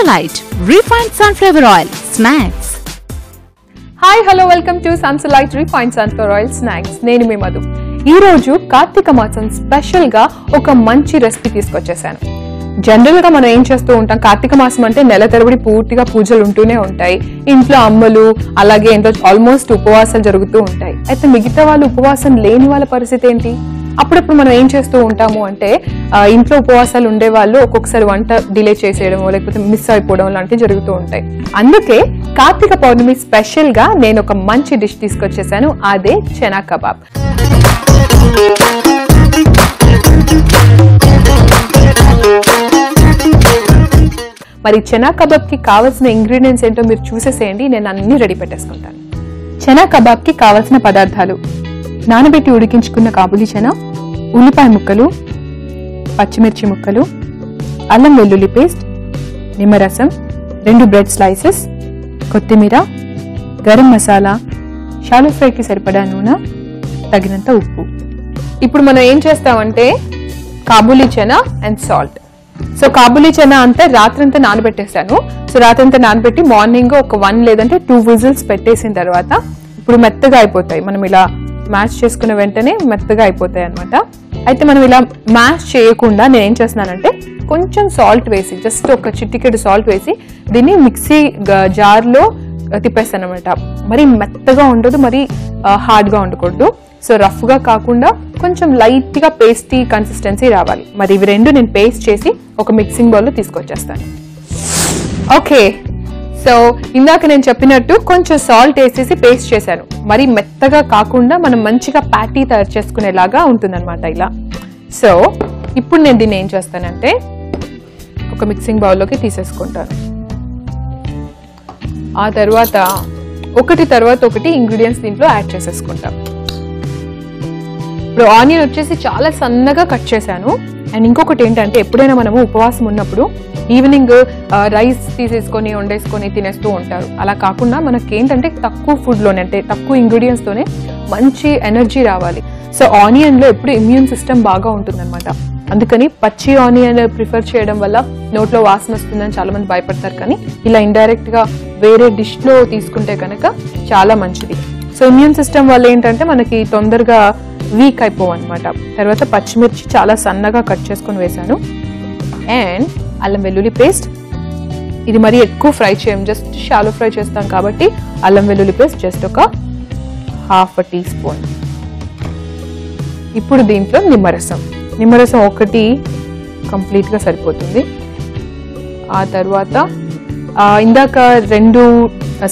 Sunsilite Refined Sunflower Oil Snacks. Hi, hello, welcome to Sunsilite Refined Sunflower Oil Snacks. నేను మీ మధు. ఈ రోజు కార్తీక మాసం special గా ఒక మంచి రెసిపీ తీసుకొచ్చేసాను. జనరల్ గా మనం ఏం చేస్తూ ఉంటాం, కార్తీక మాసం అంటే నెల తరబడి పూర్తిగా పూజలు ఉంటూనే ఉంటాయి. ఇంట్లో అమ్మలు అలాగే ఏంటో ఆల్మోస్ట్ ఉపవాసాలు జరుగుతూ ఉంటాయి. అయితే మిగతా వాళ్ళు ఉపవాసం లేని వాళ్ళ పరిస్థితి ఏంటి? అప్పుడప్పుడు మనం ఏం చేస్తూ ఉంటాము అంటే ఇంట్లో ఉపవాసాలు ఉండే వాళ్ళు ఒక్కొక్కసారి వంట డిలే చేసేయడం లేకపోతే మిస్ అయిపోవడం లాంటివి జరుగుతూ ఉంటాయి. అందుకే కార్తీక పౌర్ణమి స్పెషల్ గా నేను ఒక మంచి డిష్ తీసుకొచ్చేసాను, అదే చనా కబాబ్. మరి చనా కబాబ్ కి కావాల్సిన ఇంగ్రీడియంట్స్ ఏంటో మీరు చూసేసేయండి, నేను అన్ని రెడీ పెట్టేసుకుంటాను. చనా కబాబ్ కి కావాల్సిన పదార్థాలు: నానబెట్టి ఉడికించుకున్న కాబూలీ చనా, ఉల్లిపాయ ముక్కలు, పచ్చిమిర్చి ముక్కలు, అల్లం వెల్లుల్లి పేస్ట్, నిమ్మరసం, 2 బ్రెడ్ స్లైసెస్, కొత్తిమీర, గరం మసాలా, షాలో ఫ్రైకి సరిపడా నూనె, తగినంత ఉప్పు. ఇప్పుడు మనం ఏం చేస్తామంటే Kabuli chana and salt. So Kabuli chana అంతా రాత్రంతా నానబెట్టేసాను. సో రాత్రంతా నానబెట్టి మార్నింగ్ ఒక 1 లేదంటే 2 విజిల్స్ పెట్టేసిన తర్వాత ఇప్పుడు మెత్తగా అయిపోతాయి. మనం ఇలా మ్యాష్ చేసుకున్న వెంటనే మెత్తగా అయిపోతాయి అనమాట. అయితే మనం ఇలా మ్యాష్ చేయకుండా నేను ఏం చేస్తున్నానంటే కొంచెం సాల్ట్ వేసి, జస్ట్ ఒక చిటికెడు సాల్ట్ వేసి దీన్ని మిక్సీ జార్లో తిప్పేస్తాను అనమాట. మరి మెత్తగా ఉండదు, మరి హార్డ్గా ఉండకూడదు. సో రఫ్గా కాకుండా కొంచెం లైట్గా పేస్టీ కన్సిస్టెన్సీ రావాలి. మరి ఇవి రెండు నేను పేస్ట్ చేసి ఒక మిక్సింగ్ బౌల్లో తీసుకొచ్చేస్తాను. ఓకే, సో ఇందాక నేను చెప్పినట్టు కొంచెం సాల్ట్ వేసేసి పేస్ట్ చేశాను. మరి మెత్తగా కాకుండా మనం మంచిగా ప్యాటీ తయారు చేసుకునేలాగా ఉంటుందన్నమాట ఇలా. సో ఇప్పుడు నేను దీన్ని ఏం చేస్తానంటే ఒక మిక్సింగ్ బౌల్లోకి తీసేసుకుంటాను. ఆ తర్వాత ఒకటి ఇంగ్రీడియంట్స్ దీంట్లో యాడ్ చేసేసుకుంటాం. ఇప్పుడు ఆనియన్ వచ్చేసి చాలా సన్నగా కట్ చేశాను. అండ్ ఇంకొకటి ఏంటంటే ఎప్పుడైనా మనము ఉపవాసం ఉన్నప్పుడు ఈవినింగ్ రైస్ తీసేసుకొని వండేసుకొని తినేస్తూ ఉంటారు. అలా కాకుండా మనకి ఏంటంటే తక్కువ ఫుడ్లోనే, అంటే తక్కువ ఇంగ్రీడియంట్స్తోనే మంచి ఎనర్జీ రావాలి. సో ఆనియన్లో ఎప్పుడు ఇమ్యూన్ సిస్టమ్ బాగా ఉంటుందన్నమాట. అందుకని పచ్చి ఆనియన్ ప్రిఫర్ చేయడం వల్ల నోట్లో వాసన వస్తుందని చాలా మంది భయపడతారు. కానీ ఇలా ఇండైరెక్ట్గా వేరే డిష్లో తీసుకుంటే కనుక చాలా మంచిది. సో ఇమ్యూన్ సిస్టమ్ వల్ల ఏంటంటే మనకి తొందరగా వీక్ అయిపోవన్నమాట. తర్వాత పచ్చిమిర్చి చాలా సన్నగా కట్ చేసుకొని వేసాను. అండ్ అల్లం వెల్లుల్లి పేస్ట్, ఇది మరీ ఎక్కువ ఫ్రై చేయం, జస్ట్ షాలో ఫ్రై చేస్తాం కాబట్టి అల్లం వెల్లుల్లి పేస్ట్ జస్ట్ ఒక 1/2 టీ స్పూన్. ఇప్పుడు దీంట్లో నిమ్మరసం ఒకటి కంప్లీట్గా సరిపోతుంది. ఆ తర్వాత ఇందాక 2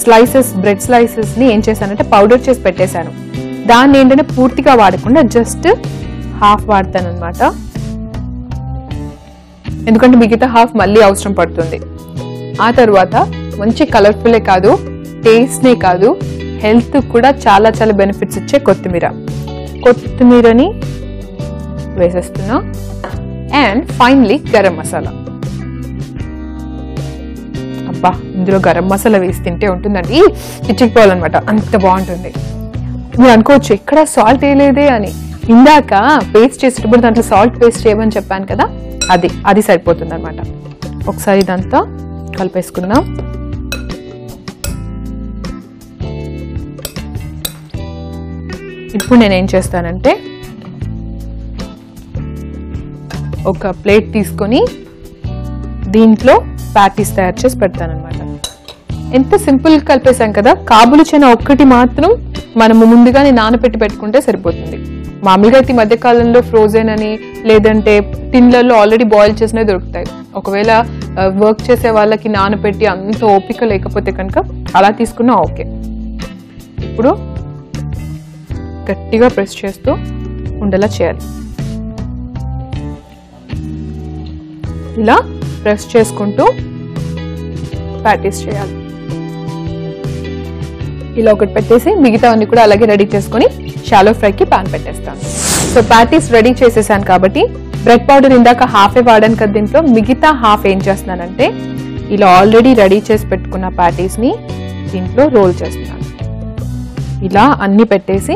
స్లైసెస్ బ్రెడ్ స్లైసెస్ని ఏం చేశానంటే పౌడర్ చేసి పెట్టేశాను. దాన్ని ఏంటంటే పూర్తిగా వాడకుండా జస్ట్ హాఫ్ వాడతాను అనమాట. ఎందుకంటే మిగతా హాఫ్ మళ్ళీ అవసరం పడుతుంది. ఆ తర్వాత మంచి కలర్ఫుల్లే కాదు, టేస్ట్నే కాదు, హెల్త్ కూడా చాలా చాలా బెనిఫిట్స్ ఇచ్చే కొత్తిమీరని వేసేస్తున్నా. And finally garam masala. అబ్బా, ఇందులో గరం మసాలా వేసి తింటే ఉంటుందండి పిచ్చిపోవాలన్నమాట, అంత బాగుంటుంది. మీరు అనుకోవచ్చు ఇక్కడ సాల్ట్ వేయలేదే అని. ఇందాక పేస్ట్ చేసేటప్పుడు దాంట్లో సాల్ట్ పేస్ట్ చేయమని చెప్పాను కదా, అది సరిపోతుంది అనమాట. ఒకసారి ఇదంతా కలిపేసుకుందాం. ఇప్పుడు నేనేం చేస్తానంటే ఒక ప్లేట్ తీసుకొని దీంట్లో ప్యాటీస్ తయారు చేసి పెడతానమాట. ఎంత సింపుల్ కలిపేసాం కదా. కాబూలీ చనా ఒక్కటి మాత్రం మనము ముందుగానే నానబెట్టి పెట్టుకుంటే సరిపోతుంది. మామూలుగా అయితే ఈ మధ్యకాలంలో ఫ్రోజన్ అని లేదంటే టిన్లలో ఆల్రెడీ బాయిల్ చేసినవి దొరుకుతాయి. ఒకవేళ వర్క్ చేసే వాళ్ళకి నానబెట్టి అంత ఓపిక లేకపోతే కనుక అలా తీసుకున్నా ఓకే. ఇప్పుడు గట్టిగా ప్రెస్ చేస్తూ ఉండేలా చేయాలి. ఇలా ప్రెస్ చేసుకుంటూ ప్యాటీస్ చేయాలి. ఇలా ఒకటి పెట్టేసి మిగతా అన్ని కూడా అలాగే రెడీ చేసుకొని షాలో ఫ్రైకి పాన్ పెట్టేస్తాను. సో ప్యాటీస్ రెడీ చేసేసాను కాబట్టి బ్రెడ్ పౌడర్ ఇందాక హాఫే వాడాను కదా దీంట్లో, మిగతా హాఫ్ ఏం చేస్తున్నానంటే ఇలా ఆల్రెడీ రెడీ చేసి పెట్టుకున్న ప్యాటీస్ని దీంట్లో రోల్ చేస్తున్నాను. ఇలా అన్ని పెట్టేసి,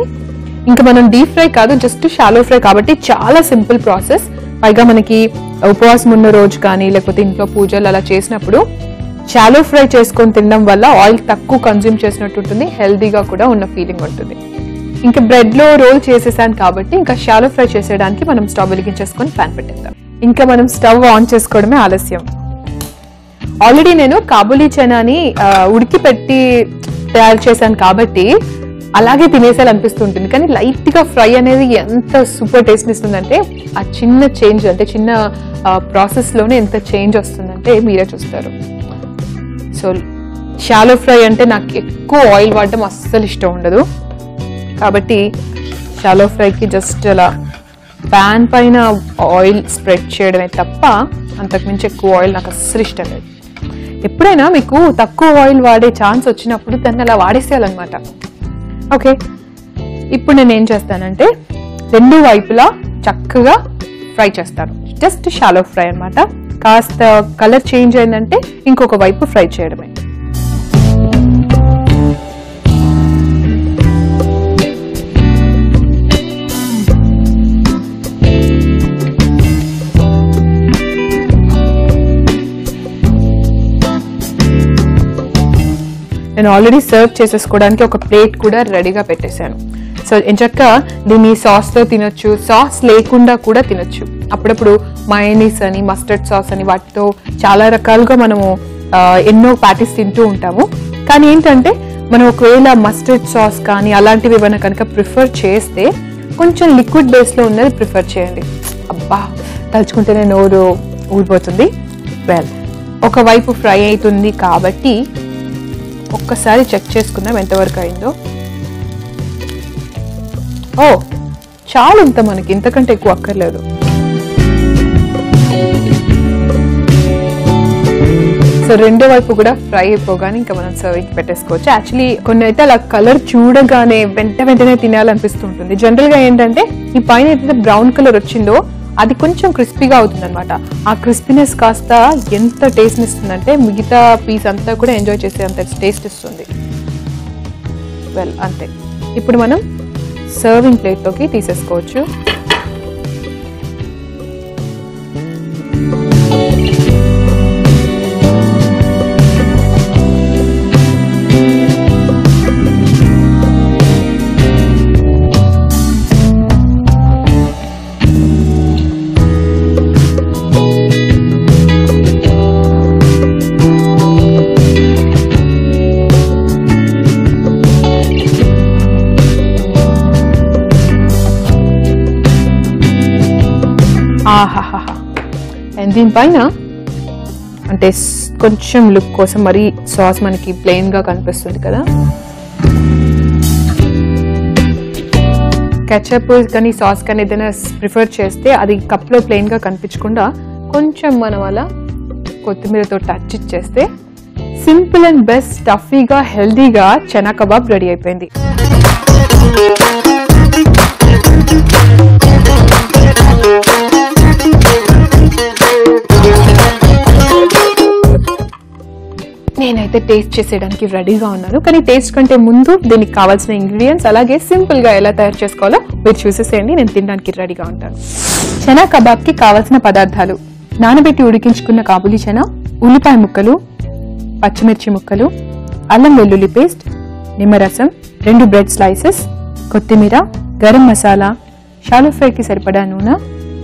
ఇంకా మనం డీప్ ఫ్రై కాదు, జస్ట్ షాలో ఫ్రై కాబట్టి చాలా సింపుల్ ప్రాసెస్. పైగా మనకి ఉపవాసం ఉన్న రోజు కానీ లేకపోతే ఇంట్లో పూజలు అలా చేసినప్పుడు షాలో ఫ్రై చేసుకొని తినడం వల్ల ఆయిల్ తక్కువ కన్జ్యూమ్ చేసినట్టు ఉంటుంది, హెల్దీగా కూడా ఉన్న ఫీలింగ్ ఉంటుంది. ఇంకా బ్రెడ్లో రోల్ చేసేసాను కాబట్టి ఇంకా షాలో ఫ్రై చేసేయడానికి మనం స్టవ్ వెలిగించేసుకొని ప్యాన్ పెట్టేద్దాం. ఇంకా మనం స్టవ్ ఆన్ చేసుకోవడమే ఆలస్యం. ఆల్రెడీ నేను కాబూలీ చనాని ఉడికి పెట్టి తయారు చేశాను కాబట్టి అలాగే తినేసేయాలనిపిస్తుంటుంది. కానీ లైట్గా ఫ్రై అనేది ఎంత సూపర్ టేస్ట్ ఇస్తుందంటే ఆ చిన్న చేంజ్ అంటే చిన్న ప్రాసెస్లోనే ఎంత చేంజ్ వస్తుందంటే మీరే చూస్తారు. సో షాలో ఫ్రై అంటే నాకు ఎక్కువ ఆయిల్ వాడడం అస్సలు ఇష్టం ఉండదు కాబట్టి షాలో ఫ్రైకి జస్ట్ అలా ప్యాన్ పైన ఆయిల్ స్ప్రెడ్ చేయడమే తప్ప అంతకుమించి ఎక్కువ ఆయిల్ నాకు అస్సలు ఇష్టం లేదు. ఎప్పుడైనా మీకు తక్కువ ఆయిల్ వాడే ఛాన్స్ వచ్చినప్పుడు దాన్ని అలా వాడేసేయాలన్నమాట. ఓకే, ఇప్పుడు నేను ఏం చేస్తానంటే రెండు వైపులా చక్కగా ఫ్రై చేస్తాను. జస్ట్ షాలో ఫ్రై అన్నమాట. కాస్త కలర్ చేంజ్ అయిందంటే ఇంకొక వైపు ఫ్రై చేయడమే. నేను ఆల్రెడీ సర్వ్ చేసేసుకోవడానికి ఒక ప్లేట్ కూడా రెడీగా పెట్టేశాను. సో ఎంచక్క దీన్ని సాస్తో తినొచ్చు, సాస్ లేకుండా కూడా తినొచ్చు. అప్పుడప్పుడు మయోనీస్ అని, మస్టర్డ్ సాస్ అని వాటితో చాలా రకాలుగా మనము ఎన్నో ప్యాటీస్ తింటూ ఉంటాము. కానీ ఏంటంటే మనం ఒకవేళ మస్టర్డ్ సాస్ కానీ అలాంటివి ఏమైనా కనుక ప్రిఫర్ చేస్తే కొంచెం లిక్విడ్ బేస్లో ఉన్నది ప్రిఫర్ చేయండి. అబ్బా, తలుచుకుంటేనే నోరు ఊడిపోతుంది. వెల్, ఒకవైపు ఫ్రై అవుతుంది కాబట్టి ఒక్కసారి చెక్ చేసుకుందాం ఎంతవరకు అయిందో. ఓ, చాలు, ఇంత మనకి ఇంతకంటే ఎక్కువ అక్కర్లేదు. సో రెండో వైపు కూడా ఫ్రై అయిపోగానే ఇంకా మనం సర్వింగ్ పెట్టేసుకోవచ్చు. యాక్చువల్లీ కొన్ని అయితే అలా కలర్ చూడగానే వెంటనే తినాలనిపిస్తుంటుంది. జనరల్గా ఏంటంటే ఈ పైన ఏదైతే బ్రౌన్ కలర్ వచ్చిందో అది కొంచెం క్రిస్పీగా అవుతుంది అనమాట. ఆ క్రిస్పీనెస్ కాస్త ఎంత టేస్ట్ ఇస్తుందంటే మిగతా పీస్ అంతా కూడా ఎంజాయ్ చేసే అంత టేస్ట్ ఇస్తుంది. వెల్, అంతే. ఇప్పుడు మనం సర్వింగ్ ప్లేట్లోకి తీసేసుకోవచ్చు. ఆహాహా. అండ్ దీనిపైన అంటే కొంచెం లుక్ కోసం మరి సాస్ మనకి ప్లెయిన్గా కనిపిస్తుంది కదా, కెచప్ కానీ సాస్ కానీ ఏదైనా ప్రిఫర్ చేస్తే అది కప్లో ప్లెయిన్గా కనిపించకుండా కొంచెం మనం అలా కొత్తిమీరతో టచ్ ఇచ్చేస్తే సింపుల్ అండ్ బెస్ట్ స్టఫీగా హెల్దీగా చనా కబాబ్ రెడీ అయిపోయింది. నేనైతే టేస్ట్ చేసేయడానికి రెడీగా ఉన్నాను. కానీ టేస్ట్ కంటే ముందు దీనికి కావాల్సిన ఇంగ్రీడియంట్స్ అలాగే సింపుల్ గా ఎలా తయారు చేసుకోవాలో మీరు చూసేసేయండి. నేను తినడానికి రెడీగా ఉంటాను. చనా కబాబ్ కి కావాల్సిన పదార్థాలు: నానబెట్టి ఉడికించుకున్న కాబూలీ చనా, ఉల్లిపాయ ముక్కలు, పచ్చిమిర్చి ముక్కలు, అల్లం వెల్లుల్లి పేస్ట్, నిమ్మరసం, 2 బ్రెడ్ స్లైసెస్, కొత్తిమీర, గరం మసాలా, షాలో ఫ్రైకి సరిపడా నూనె,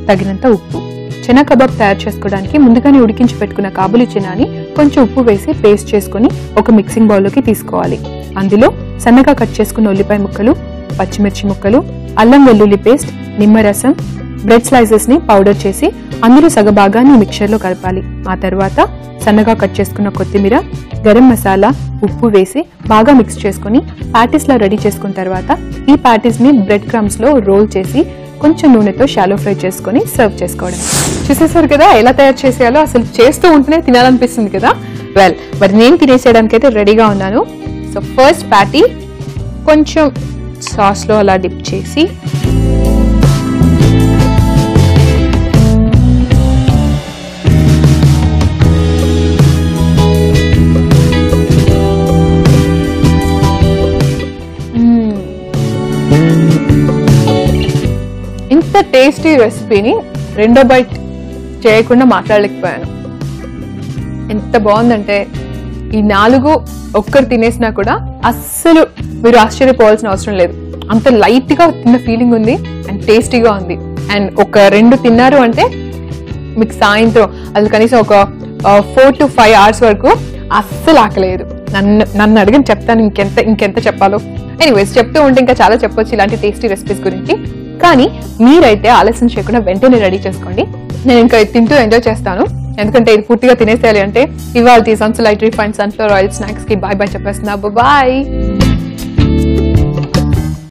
తగినంత ఉప్పు. చనా కబాబ్ తయారు చేసుకోవడానికి ముందుగానే ఉడికించి పెట్టుకున్న కాబూలీ చనాని కొంచెం ఉప్పు వేసి పేస్ట్ చేసుకుని ఒక మిక్సింగ్ బౌల్లోకి తీసుకోవాలి. అందులో సన్నగా కట్ చేసుకున్న ఉల్లిపాయ ముక్కలు, పచ్చిమిర్చి ముక్కలు, అల్లం వెల్లుల్లి పేస్ట్, నిమ్మరసం, బ్రెడ్ స్లైసెస్ ని పౌడర్ చేసి అందులో సగభాగాన్ని మిక్చర్లో కలపాలి. ఆ తర్వాత సన్నగా కట్ చేసుకున్న కొత్తిమీర, గరం మసాలా, ఉప్పు వేసి బాగా మిక్స్ చేసుకుని ప్యాటీస్ లా రెడీ చేసుకున్న తర్వాత ఈ ప్యాటీస్ ని బ్రెడ్ క్రమ్స్ లో రోల్ చేసి కొంచెం నూనెతో షాలో ఫ్రై చేసుకుని సర్వ్ చేసుకోవడం. చూసేసారు కదా ఎలా తయారు చేసేయాలో. అసలు చేస్తూ ఉంటేనే తినాలనిపిస్తుంది కదా. వెల్, మరి నేను తినేసేయడానికి అయితే రెడీగా ఉన్నాను. సో ఫస్ట్ ప్యాటీ కొంచెం సాస్లో అలా డిప్ చేసి ఇంత టేస్టీ రెసిపీని రెండో బైట్ చేయకుండా మాట్లాడలేకపోయాను. ఎంత బాగుందంటే ఈ 4 ఒక్కరు తినేసినా కూడా అస్సలు మీరు ఆశ్చర్యపోవాల్సిన అవసరం లేదు. అంత లైట్ గా తిన్న ఫీలింగ్ ఉంది అండ్ టేస్టీగా ఉంది. అండ్ ఒక 2 తిన్నారు అంటే మీకు సాయంత్రం అది కనీసం ఒక 4 to 5 hours వరకు అస్సలు ఆకలేదు. నన్ను అడిగిన చెప్తాను ఇంకెంత చెప్పాలో. ఎనీవేస్ చెప్తూ ఉంటే ఇంకా చాలా చెప్పొచ్చు ఇలాంటి టేస్టీ రెసిపీస్ గురించి. కానీ మీరైతే ఆలస్యం చేయకుండా వెంటనే రెడీ చేసుకోండి. నేను ఇంకా తింటూ ఎంజాయ్ చేస్తాను, ఎందుకంటే ఇది పూర్తిగా తినేసేయాలి. అంటే ఇవాళ sunlight refined sunflower oil snacks కి బాయ్ బాయ్ చెప్పేస్తున్నా. బాయ్.